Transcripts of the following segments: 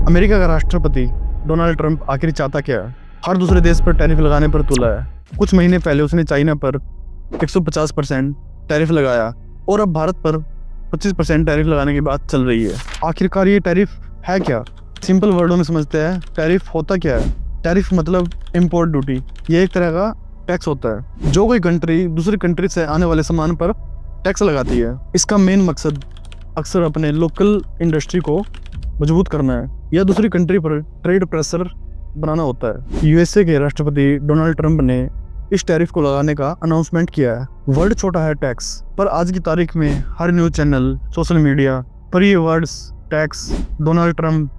America का राष्ट्रपति Donald Trump आखिर चाहता क्या है? हर दूसरे देश पर टैरिफ लगाने पर तुला है। कुछ महीने पहले उसने चाइना पर 150% टैरिफ लगाया और अब भारत पर 25% टैरिफ लगाने की बात चल रही है। आखिरकार ये टैरिफ है क्या? सिंपल वर्डों में समझते हैं, टैरिफ होता क्या है? टैरिफ मतलब इम्पोर्ट ड्यूटी। ये एक तरह का टैक्स होता है जो कोई कंट्री दूसरी कंट्री से आने वाले सामान पर टैक्स लगाती है। इसका मेन मकसद अक्सर अपने लोकल इंडस्ट्री को मजबूत करना है या दूसरी कंट्री पर ट्रेड प्रेशर बनाना होता है। यूएसए के राष्ट्रपति डोनाल्ड ट्रंप ने इस टैरिफ को लगाने का अनाउंसमेंट किया है। वर्ड छोटा है टैक्स, पर आज की तारीख में हर न्यूज चैनल, सोशल मीडिया पर ये words tax, Donald Trump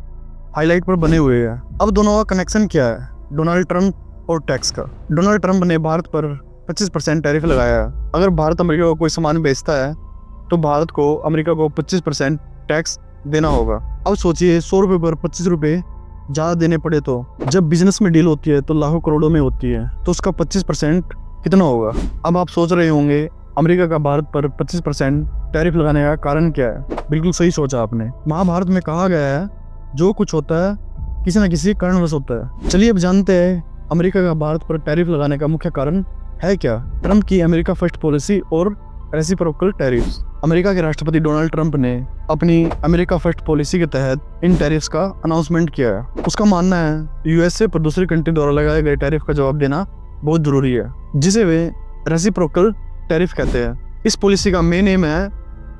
highlight पर बने हुए हैं। अब दोनों का कनेक्शन क्या है, डोनाल्ड ट्रंप और टैक्स का? डोनाल्ड ट्रंप ने भारत पर 25% टैरिफ लगाया है। अगर भारत अमेरिका को कोई सामान बेचता है तो भारत को अमेरिका को 25% टैक्स देना होगा। अब सोचिए 100 रुपये पर 25 रुपये ज़्यादा देने पड़े तो जब बिजनेस में डील होती है तो लाखों करोड़ों में होती है, तो उसका 25% कितना होगा? अब आप सोच रहे होंगे अमेरिका का भारत पर 25% टैरिफ लगाने का कारण क्या है? बिल्कुल सही सोचा आपने। महाभारत में कहा गया है जो कुछ होता है किसी न किसी कारणवश होता है। चलिए अब जानते हैं अमेरिका का भारत पर टैरिफ लगाने का मुख्य कारण है क्या। ट्रंप की अमेरिका फर्स्ट पॉलिसी और रेसिप्रोकल टैरिफ्स। अमेरिका के राष्ट्रपति डोनाल्ड ट्रंप ने अपनी अमेरिका फर्स्ट पॉलिसी के तहत इन टैरिफ्स का अनाउंसमेंट किया है। उसका मानना है यूएसए पर दूसरी कंट्री द्वारा लगाए गए टैरिफ का जवाब देना बहुत जरूरी है, जिसे वे रेसिप्रोकल टैरिफ कहते हैं। इस पॉलिसी का मेन एम है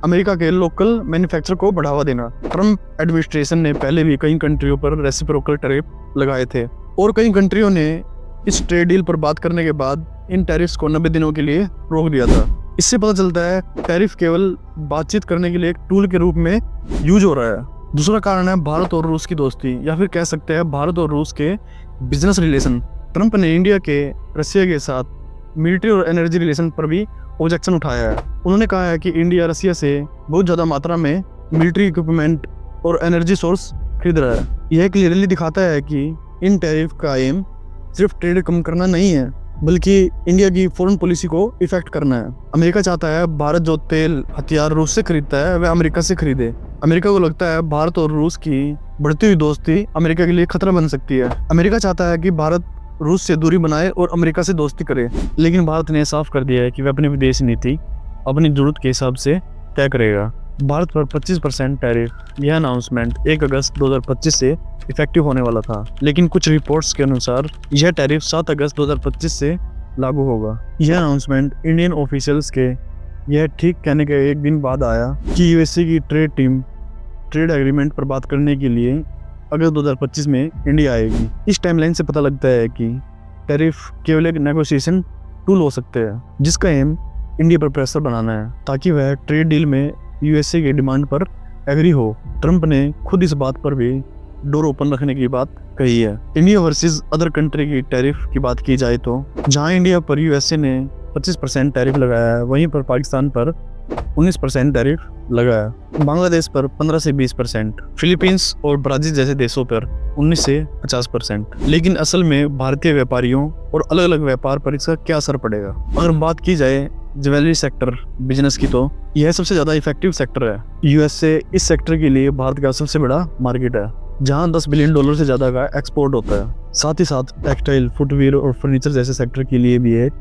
अमेरिका के लोकल मैन्युफैक्चर को बढ़ावा देना। ट्रंप एडमिनिस्ट्रेशन ने पहले भी कई कंट्रियों पर रेसिप्रोकल टैरिफ लगाए थे और कई कंट्रियों ने इस ट्रेड डील पर बात करने के बाद इन टैरिफ्स को 90 दिनों के लिए रोक दिया था। इससे पता चलता है टैरिफ केवल बातचीत करने के लिए एक टूल के रूप में यूज हो रहा है। दूसरा कारण है भारत और रूस की दोस्ती, या फिर कह सकते हैं भारत और रूस के बिजनेस रिलेशन। ट्रंप ने इंडिया के रशिया के साथ मिलिट्री और एनर्जी रिलेशन पर भी ऑब्जेक्शन उठाया है। उन्होंने कहा है कि इंडिया रशिया से बहुत ज़्यादा मात्रा में मिलिट्री इक्विपमेंट और एनर्जी सोर्स खरीद रहा है। यह क्लियरली दिखाता है कि इन टैरिफ का एम सिर्फ ट्रेड कम करना नहीं है, बल्कि इंडिया की फॉरेन पॉलिसी को इफेक्ट करना है। अमेरिका चाहता है भारत जो तेल हथियार रूस से खरीदता है वह अमेरिका से खरीदे। अमेरिका को लगता है भारत और रूस की बढ़ती हुई दोस्ती अमेरिका के लिए खतरा बन सकती है। अमेरिका चाहता है कि भारत रूस से दूरी बनाए और अमेरिका से दोस्ती करे, लेकिन भारत ने साफ कर दिया है कि वह अपनी विदेशी नीति अपनी जरूरत के हिसाब से तय करेगा। भारत पर 25% टैरिफ, यह अनाउंसमेंट 1 अगस्त 2025 से इफेक्टिव होने वाला था, लेकिन कुछ रिपोर्ट्स के अनुसार यह टैरिफ 7 अगस्त 2025 से लागू होगा। यह अनाउंसमेंट इंडियन ऑफिशियल्स के यह ठीक कहने के एक दिन बाद आया कि यूएसए की ट्रेड टीम ट्रेड एग्रीमेंट पर बात करने के लिए अगस्त 2025 में इंडिया आएगी। इस टाइमलाइन से पता लगता है कि टैरिफ केवल एक नेगोशिएशन टूल हो सकते हैं, जिसका एम इंडिया पर प्रेशर बनाना है ताकि वह ट्रेड डील में यूएसए की डिमांड पर एग्री हो। ट्रंप ने खुद इस बात पर भी डोर ओपन रखने की बात कही है। इंडिया वर्सेस अदर कंट्री की टैरिफ की बात की जाए तो जहां इंडिया पर यूएसए ने 25% टैरिफ लगाया है, वहीं पर पाकिस्तान पर 19% टैरिफ लगाया, बांग्लादेश पर 15 से 20%, फिलीपींस और ब्राजील जैसे देशों पर 19 से 50%। लेकिन असल में भारतीय व्यापारियों और अलग अलग व्यापार पर इसका क्या असर पड़ेगा? अगर बात की जाए ज्वेलरी सेक्टर बिजनेस की तो यह सबसे ज़्यादा इफेक्टिव सेक्टर है। यूएसए इस सेक्टर के लिए भारत का सबसे बड़ा मार्केट है, जहां $10 बिलियन से ज़्यादा का एक्सपोर्ट होता है। साथ ही साथ टेक्सटाइल, फुटवियर और फर्नीचर जैसे सेक्टर के लिए भी एक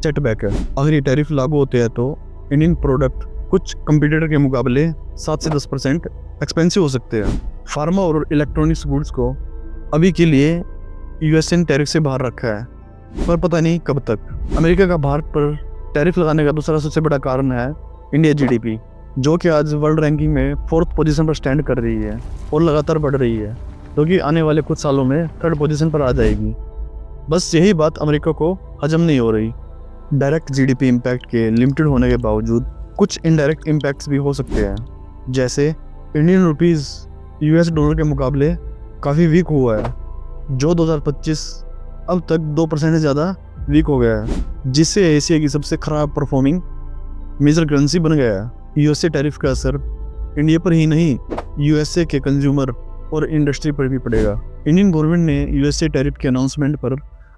सेटबैक है। अगर ये टैरिफ लागू होते हैं तो इंडियन प्रोडक्ट कुछ कंपटीटर के मुकाबले 7 से 10% एक्सपेंसिव हो सकते हैं। फार्मा और इलेक्ट्रॉनिक्स गुड्स को अभी के लिए यूएसए ने टैरिफ से बाहर रखा है, पर पता नहीं कब तक। अमेरिका का भारत पर टैरिफ लगाने का दूसरा सबसे बड़ा कारण है इंडिया जीडीपी, जो कि आज वर्ल्ड रैंकिंग में 4th पोजीशन पर स्टैंड कर रही है और लगातार बढ़ रही है, जो कि आने वाले कुछ सालों में 3rd पोजीशन पर आ जाएगी। बस यही बात अमेरिका को हजम नहीं हो रही। डायरेक्ट जीडीपी इम्पैक्ट के लिमिटेड होने के बावजूद कुछ इनडायरेक्ट इम्पैक्ट्स भी हो सकते हैं, जैसे इंडियन रुपीज़ यूएस डॉलर के मुकाबले काफ़ी वीक हुआ है, जो 2025 अब तक 2% से ज़्यादा वीक हो गया है, जिससे एशिया की सबसे खराब परफॉर्मिंग मेजर करेंसी बन गया है। यूएसए टैरिफ का असर इंडिया पर ही नहीं, यूएसए के कंज्यूमर और इंडस्ट्री पर भी पड़ेगा। इंडियन गवर्नमेंट ने यूएसए टैरिफ के अनाउंसमेंट पर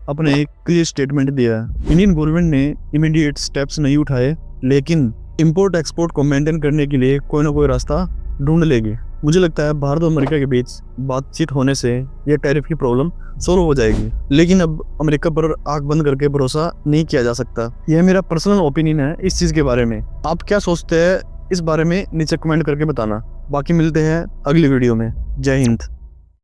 अपने एक क्लियर स्टेटमेंट दिया है। इंडियन गवर्नमेंट ने इमीडिएट स्टेप्स नहीं उठाए, लेकिन इंपोर्ट एक्सपोर्ट को मेंटेन करने के लिए कोई ना कोई रास्ता ढूंढ लेगी। मुझे लगता है भारत और अमेरिका के बीच बातचीत होने से ये टैरिफ की प्रॉब्लम सॉल्व हो जाएगी, लेकिन अब अमेरिका पर आंख बंद करके भरोसा नहीं किया जा सकता। यह मेरा पर्सनल ओपिनियन है इस चीज़ के बारे में। आप क्या सोचते हैं इस बारे में नीचे कमेंट करके बताना। बाकी मिलते हैं अगली वीडियो में। जय हिंद।